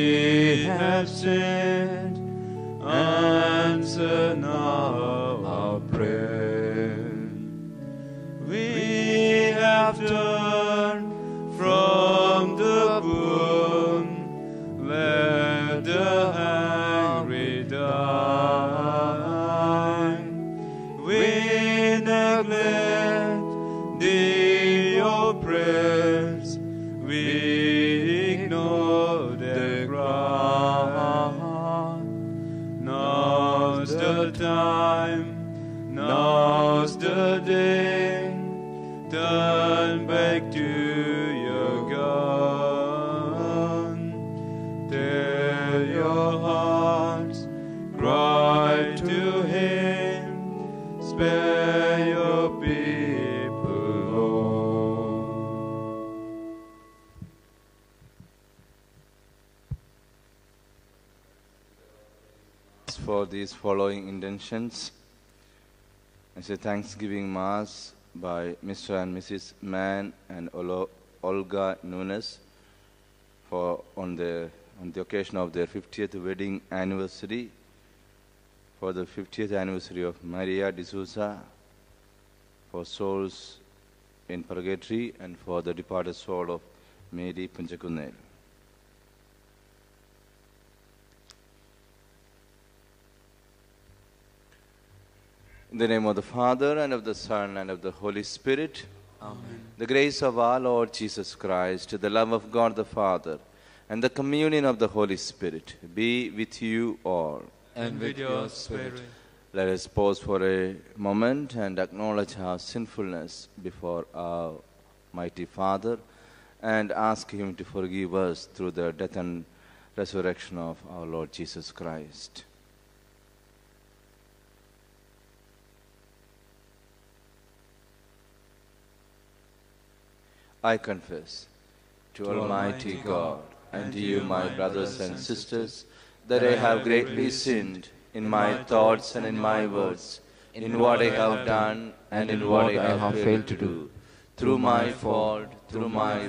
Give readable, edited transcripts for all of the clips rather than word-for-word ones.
we have sinned, answer now our prayer. We have turned from the boon, let the hungry die. We neglect the oppressed, we ignore their cry. Now's the time, now's the day, turn back to your God. Tell your hearts, cry to Him, spare your people, Lord. For these following intentions, it's a Thanksgiving Mass by Mr. and Mrs. Mann and Olga Nunes on the occasion of their 50th wedding anniversary, for the 50th anniversary of Maria D'Souza, for souls in purgatory, and for the departed soul of Mary Punjakunnel. In the name of the Father, and of the Son, and of the Holy Spirit. Amen. The grace of our Lord Jesus Christ, the love of God the Father, and the communion of the Holy Spirit be with you all. And with your spirit. Let us pause for a moment and acknowledge our sinfulness before our mighty Father and ask Him to forgive us through the death and resurrection of our Lord Jesus Christ. I confess to Almighty God and to you, my brothers and sisters, that I have greatly sinned in my thoughts and in my words, in what I have done and in what I have failed to do, through my fault, through my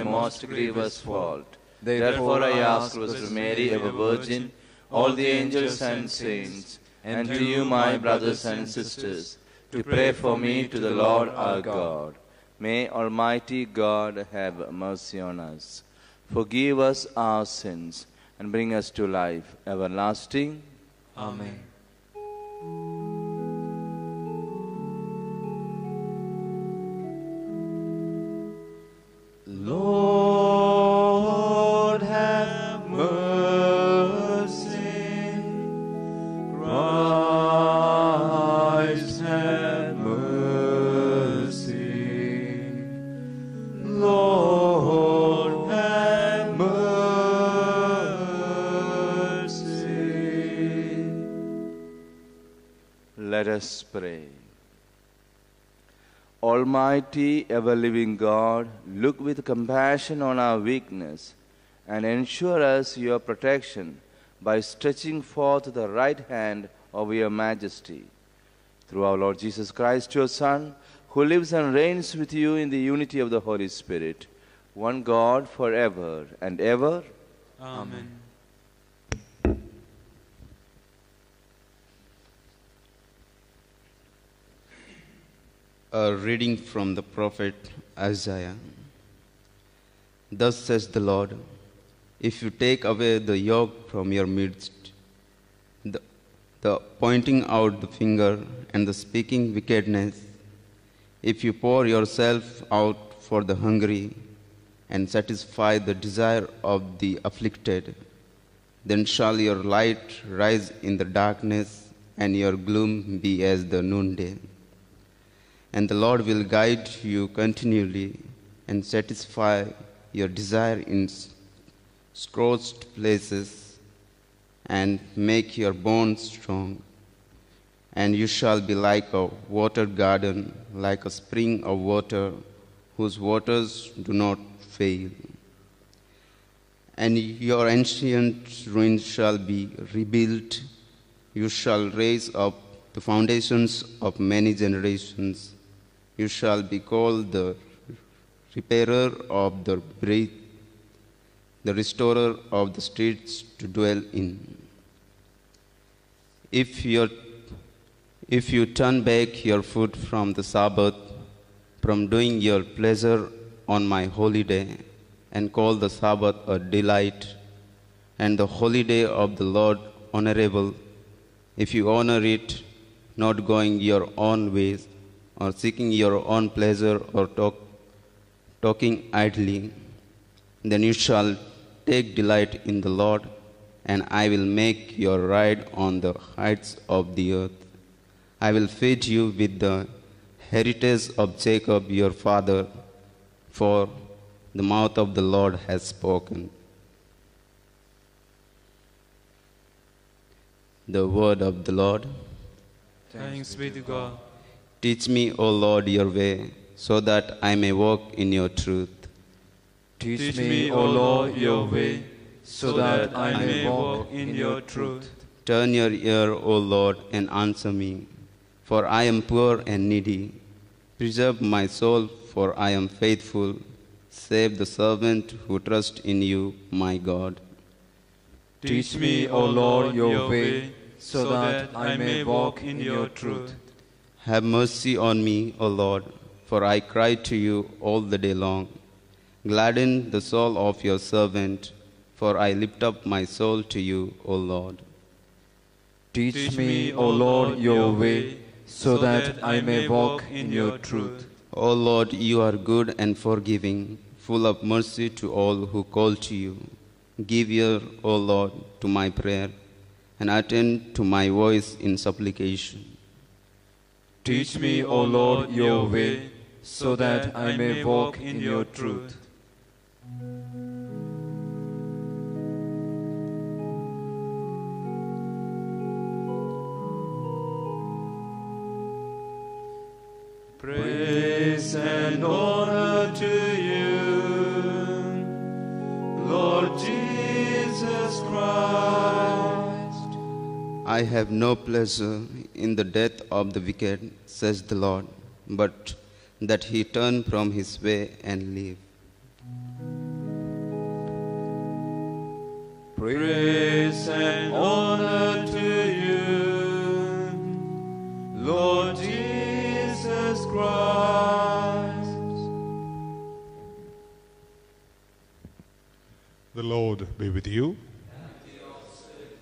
most grievous fault. Therefore I ask Rosary Mary, ever Virgin, all the angels and saints, and to you, my brothers and sisters, to pray for me to the Lord our God. May Almighty God have mercy on us, forgive us our sins, and bring us to life everlasting. Amen. Lord, have mercy. Christ, have mercy. Lord, have mercy. Let us pray. Almighty, ever-living God, look with compassion on our weakness and ensure us your protection by stretching forth the right hand of your majesty. Through our Lord Jesus Christ, your Son, who lives and reigns with you in the unity of the Holy Spirit, one God forever and ever. Amen. A reading from the prophet Isaiah. Thus says the Lord, if you take away the yoke from your midst, the pointing out the finger and the speaking wickedness, if you pour yourself out for the hungry and satisfy the desire of the afflicted, then shall your light rise in the darkness and your gloom be as the noonday. And the Lord will guide you continually and satisfy your desire in scorched places and make your bones strong. And you shall be like a watered garden, like a spring of water whose waters do not fail. And your ancient ruins shall be rebuilt. You shall raise up the foundations of many generations. You shall be called the repairer of the breach. the restorer of the streets to dwell in. If you turn back your foot from the Sabbath, from doing your pleasure on my holy day, and call the Sabbath a delight, and the holy day of the Lord honorable, if you honor it, not going your own ways, or seeking your own pleasure, or talking idly, then you shall take delight in the Lord, and I will make your ride on the heights of the earth. I will feed you with the heritage of Jacob your father, for the mouth of the Lord has spoken. The word of the Lord. Thanks be to God. Teach me, O Lord, your way, so that I may walk in your truth. Teach me, O Lord, your way, so that I may walk in your truth. Turn your ear, O Lord, and answer me, for I am poor and needy. Preserve my soul, for I am faithful. Save the servant who trusts in you, my God. Teach me, O Lord, your way, so that I may walk in your truth. Have mercy on me, O Lord, for I cry to you all the day long. Gladden the soul of your servant, for I lift up my soul to you, O Lord. Teach me, O Lord, your way, so that I may walk in your truth. O Lord, you are good and forgiving, full of mercy to all who call to you. Give ear, O Lord, to my prayer, and attend to my voice in supplication. Teach me, O Lord, your way, so that I may walk in your truth. Praise and honor to you, Lord Jesus Christ. I have no pleasure in the death of the wicked, says the Lord, but that he turn from his way and live. Praise and honor to you, Lord Jesus Christ. The Lord be with you.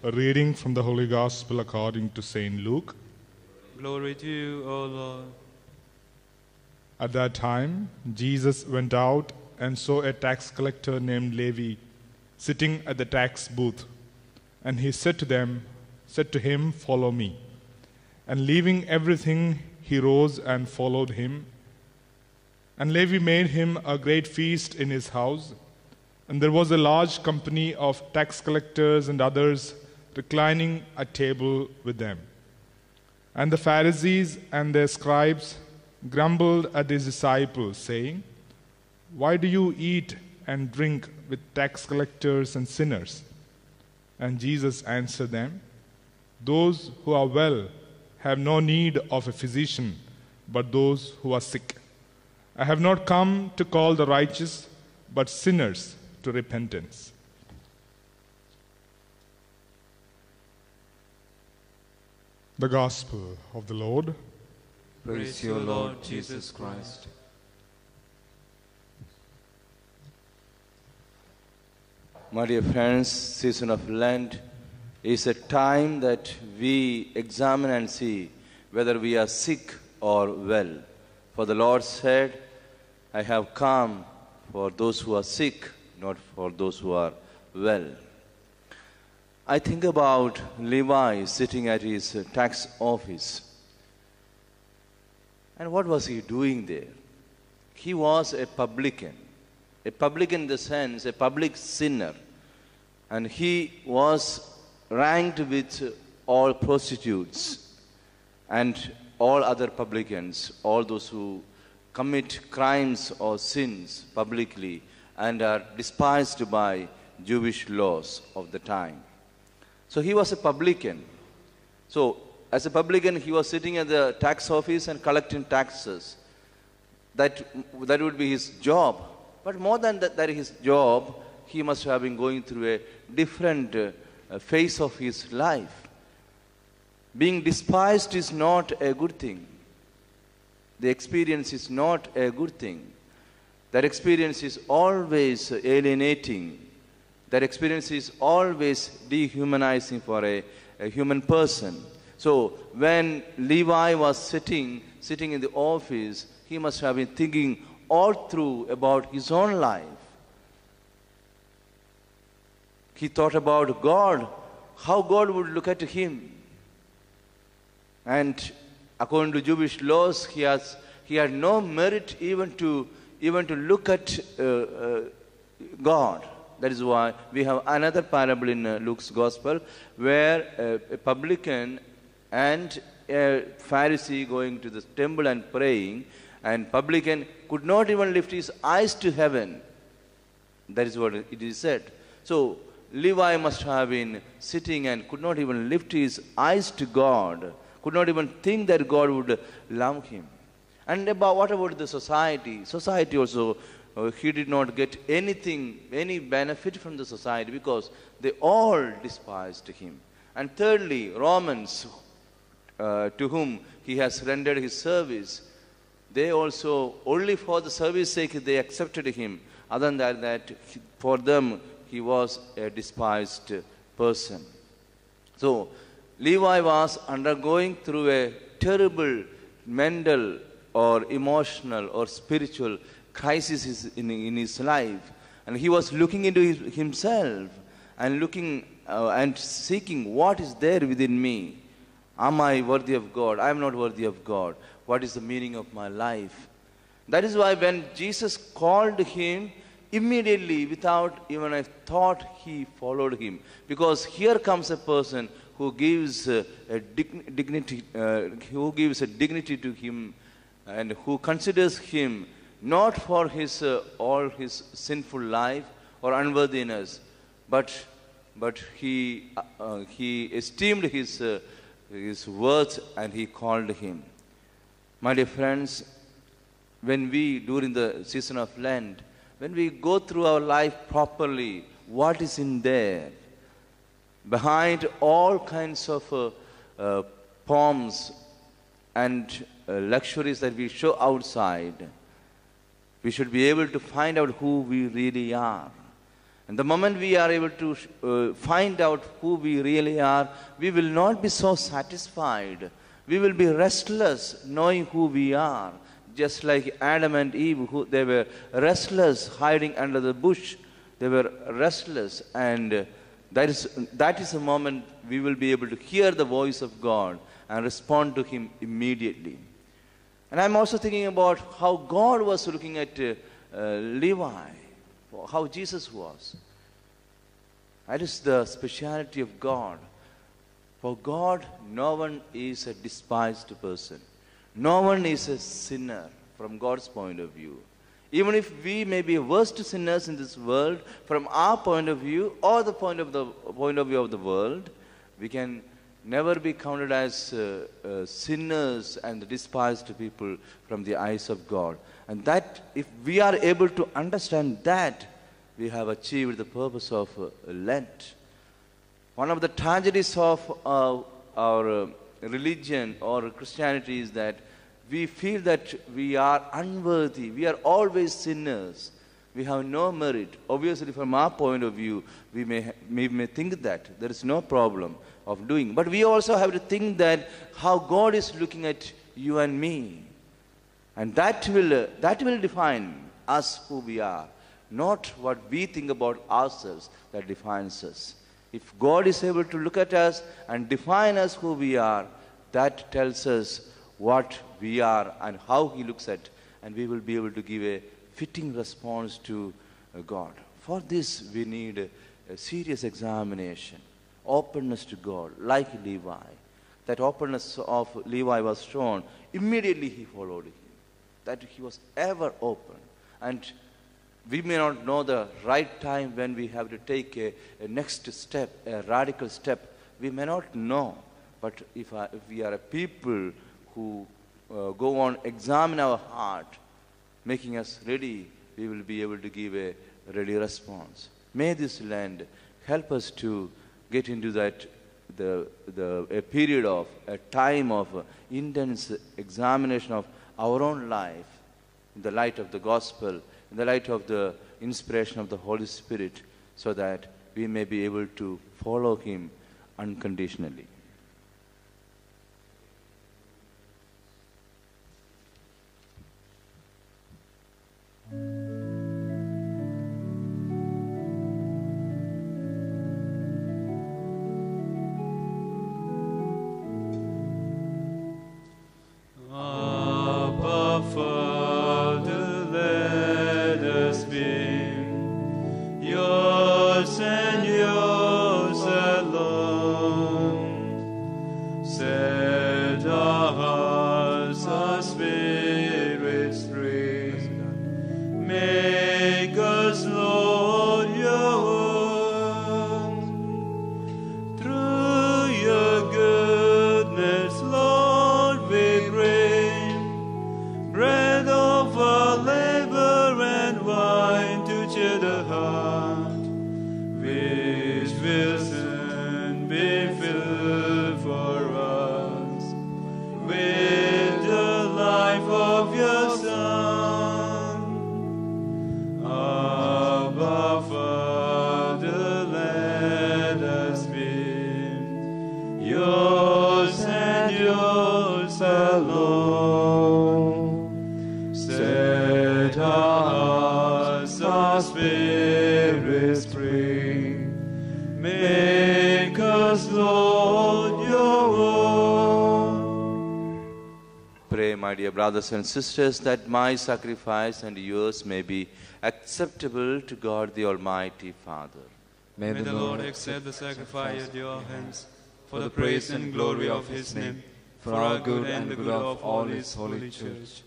A reading from the Holy Gospel according to St. Luke. Glory to you, O Lord. At that time, Jesus went out and saw a tax collector named Levi sitting at the tax booth. And he said to him, "Follow me." And leaving everything, he rose and followed him. And Levi made him a great feast in his house. And there was a large company of tax collectors and others reclining at table with them. And the Pharisees and their scribes grumbled at his disciples, saying, "Why do you eat and drink with tax collectors and sinners?" And Jesus answered them, "Those who are well have no need of a physician, but those who are sick. I have not come to call the righteous, but sinners to repentance." The Gospel of the Lord. Praise you, Lord Jesus Christ. My dear friends, season of Lent is a time that we examine and see whether we are sick or well. For the Lord said, "I have come for those who are sick, not for those who are well." I think about Levi sitting at his tax office. And what was he doing there? He was a publican. A publican in the sense, a public sinner. And he was ranked with all prostitutes and all other publicans, all those who commit crimes or sins publicly and are despised by Jewish laws of the time. So he was a publican. So as a publican, he was sitting at the tax office and collecting taxes. That would be his job. But more than that is his job, he must have been going through a different phase of his life. Being despised is not a good thing. The experience is not a good thing. That experience is always alienating. That experience is always dehumanizing for a human person. So when Levi was sitting in the office, he must have been thinking all through about his own life. He thought about God, how God would look at him. And according to Jewish laws, he had no merit even to look at God. That is why we have another parable in Luke's Gospel where a publican and a Pharisee going to the temple and praying, and publican could not even lift his eyes to heaven. That is what it is said. So Levi must have been sitting and could not even lift his eyes to God, could not even think that God would love him. And what about the society? Society also, he did not get any benefit from the society because they all despised him. And thirdly, Romans, to whom he has rendered his service, they also, only for the service sake, they accepted him. Other than that, for them, he was a despised person. So, Levi was undergoing through a terrible mental or emotional or spiritual crisis in his life. And he was looking into himself and looking and seeking what is there within me. Am I worthy of God? I am not worthy of God. What is the meaning of my life? That is why when Jesus called him, immediately, without even a thought, he followed him. Because here comes a person who gives a dignity to him, and who considers him not for his all his sinful life or unworthiness, but he esteemed his worth, and he called him. My dear friends, when we, during the season of Lent, when we go through our life properly, what is in there? Behind all kinds of pomps and luxuries that we show outside, we should be able to find out who we really are. And the moment we are able to find out who we really are, we will not be so satisfied. We will be restless knowing who we are. Just like Adam and Eve, they were restless hiding under the bush. They were restless, and that is a moment we will be able to hear the voice of God and respond to him immediately. And I'm also thinking about how God was looking at Levi, how Jesus was. That is the speciality of God. For God, no one is a despised person. No one is a sinner from God's point of view. Even if we may be worst sinners in this world, from our point of view or the point of view of the world, we can never be counted as sinners and despised people from the eyes of God. And that, if we are able to understand that, we have achieved the purpose of Lent. One of the tragedies of our religion or Christianity is that we feel that we are unworthy. We are always sinners. We have no merit. Obviously, from our point of view, we may think that there is no problem of doing. But we also have to think that how God is looking at you and me. And that will define us who we are. Not what we think about ourselves that defines us. If God is able to look at us and define us who we are, that tells us what we are and how he looks at, and we will be able to give a fitting response to God. For this, we need a serious examination, openness to God, like Levi. That openness of Levi was shown. Immediately he followed him. That he was ever open. And we may not know the right time when we have to take a next step, a radical step. We may not know. But if we are a people who go on, examine our heart, making us ready, we will be able to give a ready response. May this land help us to get into that a period of a time of intense examination of our own life in the light of the gospel, in the light of the inspiration of the Holy Spirit, so that we may be able to follow Him unconditionally. Abba, Father, let us be yours and yours alone. Set our hearts, our spirits free. Make us, Lord, your own. Through your goodness, Lord, we pray. Bread of our labor and wine to cheer the heart, which will soon be filled for us with the life of your Son. Abba, Father, let us be yours and yours alone. Set our hearts, our spirits free. Make us, Lord, your own. Pray, my dear brothers and sisters, that my sacrifice and yours may be acceptable to God the Almighty Father. May the Lord accept the sacrifice at your hands for the praise and glory of His name, for our good and the good of all His holy church.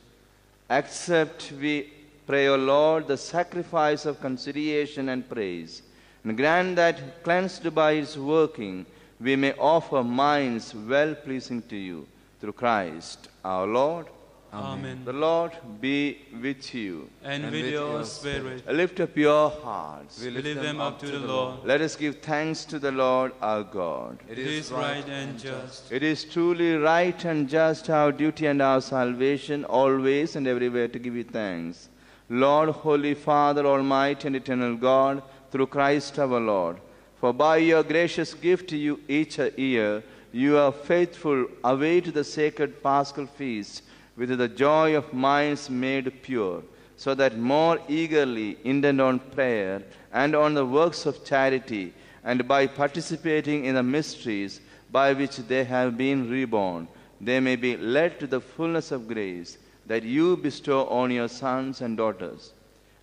Accept, we pray, O Lord, the sacrifice of conciliation and praise, and grant that, cleansed by its working, we may offer minds well-pleasing to you, through Christ our Lord. Amen. The Lord be with you. And with your spirit, Lift up your hearts. we lift them up to the Lord. Let us give thanks to the Lord our God. It is right and just. It is truly right and just, our duty and our salvation, always and everywhere to give you thanks. Lord, Holy Father, Almighty and Eternal God, through Christ our Lord, for by your gracious gift to you each year, you are faithful, await the sacred Paschal feast with the joy of minds made pure, so that more eagerly intent on prayer and on the works of charity, and by participating in the mysteries by which they have been reborn, they may be led to the fullness of grace that you bestow on your sons and daughters.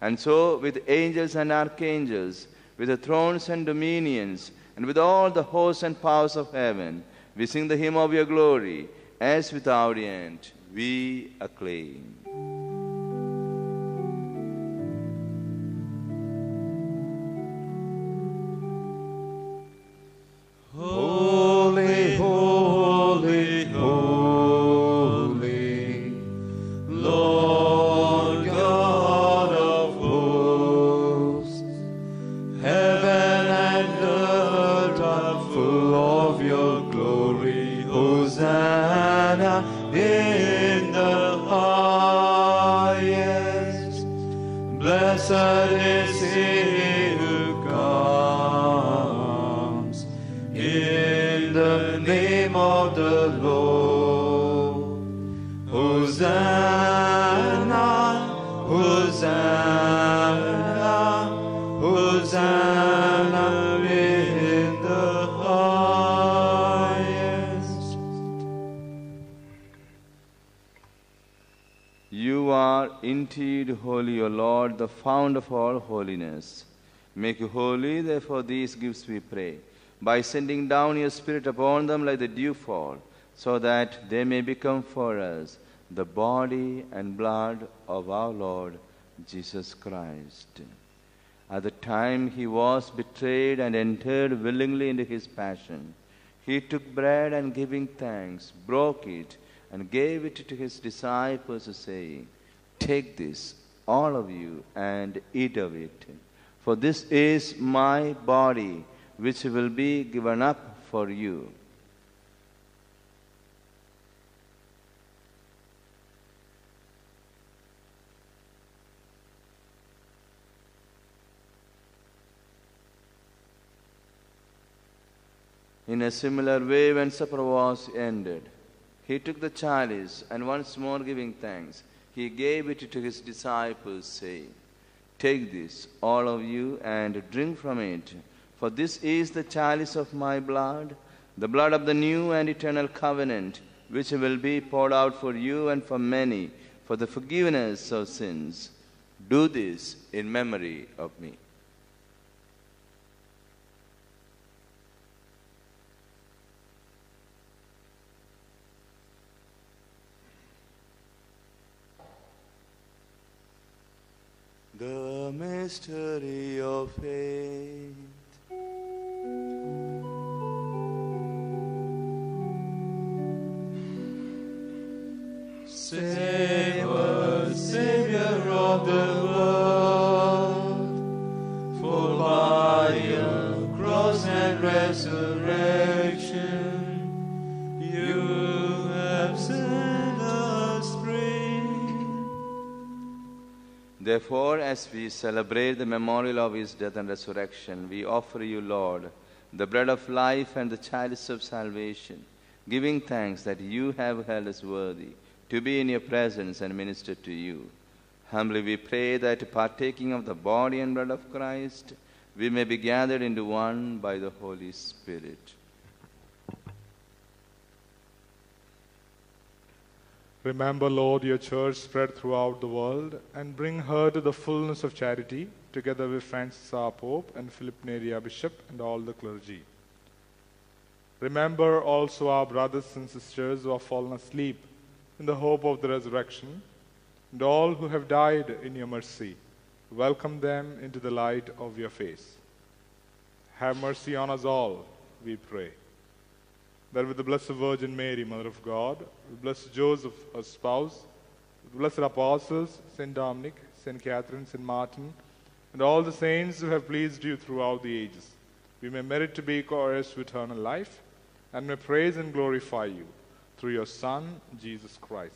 And so, with angels and archangels, with the thrones and dominions, and with all the hosts and powers of heaven, we sing the hymn of your glory, as without end we acclaim. Holy, holy, holy, Lord God of hosts, heaven and earth are full of your glory. Hosanna in the highest. Blessed is he who comes in the name of the Lord. Hosanna, Hosanna, Hosanna in the highest. You are indeed holy, O Lord, the fount of all holiness. Make you holy, therefore, these gifts we pray, by sending down your Spirit upon them like the dewfall, so that they may become for us the body and blood of our Lord Jesus Christ. At the time he was betrayed and entered willingly into his passion, he took bread and, giving thanks, broke it and gave it to his disciples, saying, "Take this, all of you, and eat of it. For this is my body, which will be given up for you. In a similar way, when supper was ended, he took the chalice, and once more giving thanks, he gave it to his disciples, saying, "Take this, all of you, and drink from it, for this is the chalice of my blood, the blood of the new and eternal covenant, which will be poured out for you and for many for the forgiveness of sins. Do this in memory of me." The mystery of faith. Save us, Savior of the world, for by your cross and resurrection you have set us free. Therefore, as we celebrate the memorial of his death and resurrection, we offer you, Lord, the bread of life and the chalice of salvation, giving thanks that you have held us worthy to be in your presence and minister to you. Humbly we pray that, partaking of the body and blood of Christ, we may be gathered into one by the Holy Spirit. Remember, Lord, your church spread throughout the world, and bring her to the fullness of charity, together with Francis our Pope and Philip Neri our Bishop and all the clergy. Remember also our brothers and sisters who have fallen asleep in the hope of the resurrection, and all who have died in your mercy. Welcome them into the light of your face. Have mercy on us all, we pray, that with the Blessed Virgin Mary, Mother of God, with Blessed Joseph, her spouse, with the blessed apostles, St. Dominic, St. Catherine, St. Martin, and all the saints who have pleased you throughout the ages, we may merit to be co-heirs to eternal life, and may praise and glorify you through your Son, Jesus Christ.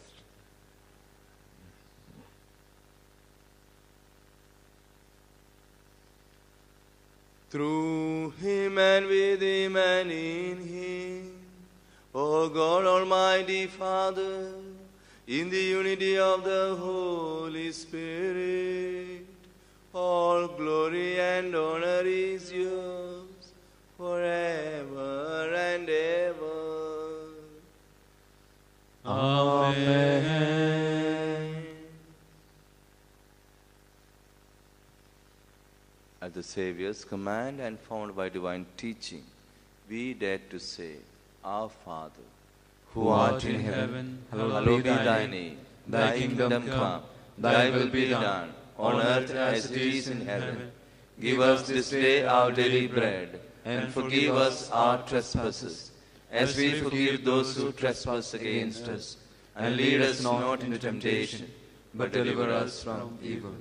Through him and with him and in him, O God, Almighty Father, in the unity of the Holy Spirit, all glory and honor is yours forever and ever. Amen. At the Saviour's command and found by divine teaching, we dare to say, Our Father, Who art in heaven, hallowed be thy name. Thy kingdom come, thy will be done, on earth as it is in heaven. Give us this day our daily bread, and forgive us our trespasses, as we forgive those who trespass against us. And lead us not into temptation, but deliver us from evil.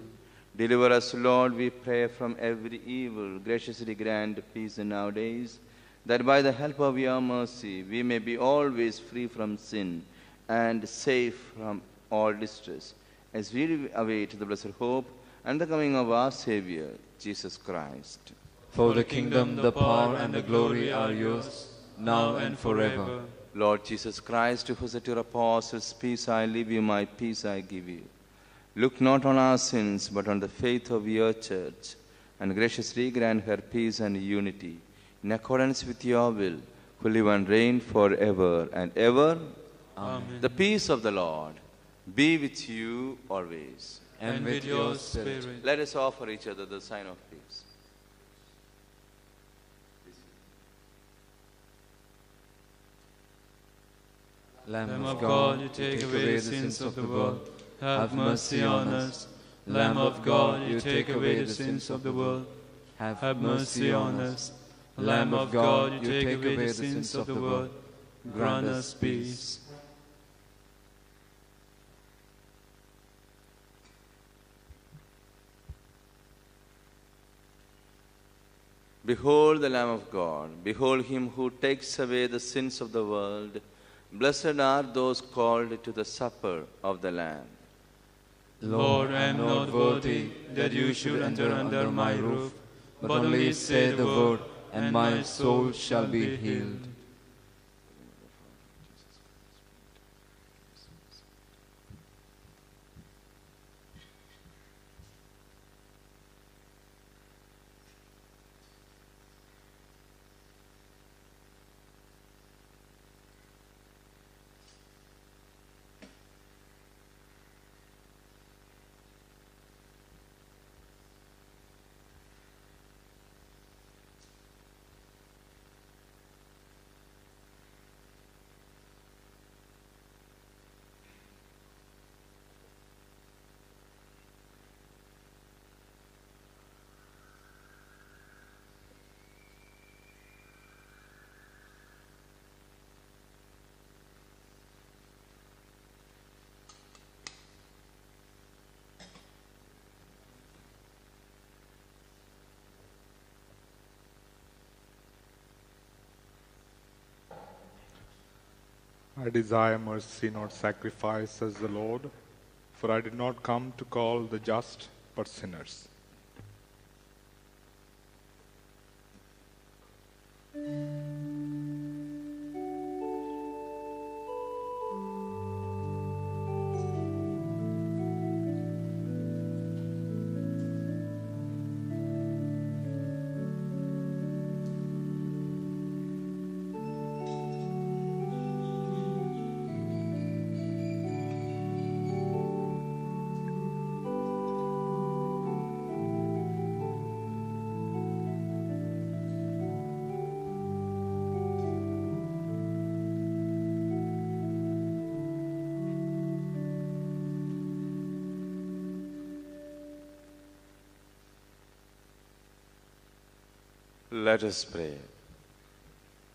Deliver us, Lord, we pray, from every evil. Graciously grant peace in our days, that by the help of your mercy we may be always free from sin and safe from all distress, as we await the blessed hope and the coming of our Savior, Jesus Christ. For the kingdom, the power, and the glory are yours, now and forever. Lord Jesus Christ, who said to your apostles, "Peace I leave you, my peace I give you," look not on our sins, but on the faith of your church, and graciously grant her peace and unity, in accordance with your will, who live and reign forever and ever. Amen. The peace of the Lord be with you always. And with your spirit. Let us offer each other the sign of peace. Lamb of God, you take away the sins of the world. Have mercy on us. Lamb of God, you take away the sins of the world. Have mercy on us. Lamb of God, you take away the sins of the world. Grant us peace. Behold the Lamb of God. Behold him who takes away the sins of the world. Blessed are those called to the supper of the Lamb. Lord, I am not worthy that you should enter under my roof, but only say the word, and my soul shall be healed. I desire mercy, not sacrifice, says the Lord, for I did not come to call the just, but sinners. Let us pray.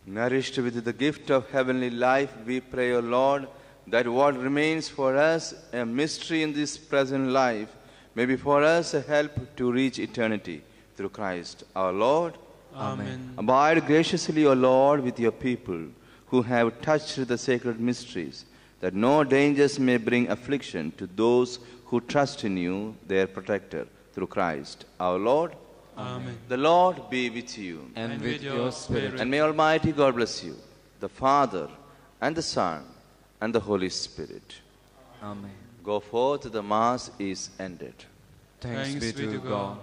Nourished with the gift of heavenly life, we pray, O Lord, that what remains for us a mystery in this present life may be for us a help to reach eternity through Christ our Lord. Amen. Abide graciously, O Lord, with your people who have touched the sacred mysteries, that no dangers may bring affliction to those who trust in you, their protector, through Christ our Lord. Amen. The Lord be with you. And with your spirit. And may Almighty God bless you, the Father, and the Son, and the Holy Spirit. Amen. Go forth, the Mass is ended. Thanks be to God.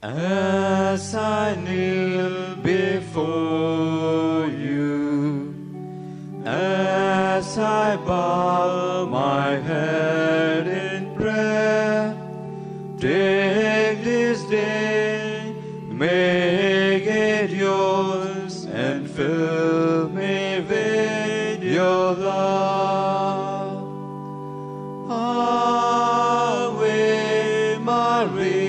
As I kneel before you, as I bow my head in prayer, take this day, make it yours, and fill me with your love. Ave Maria.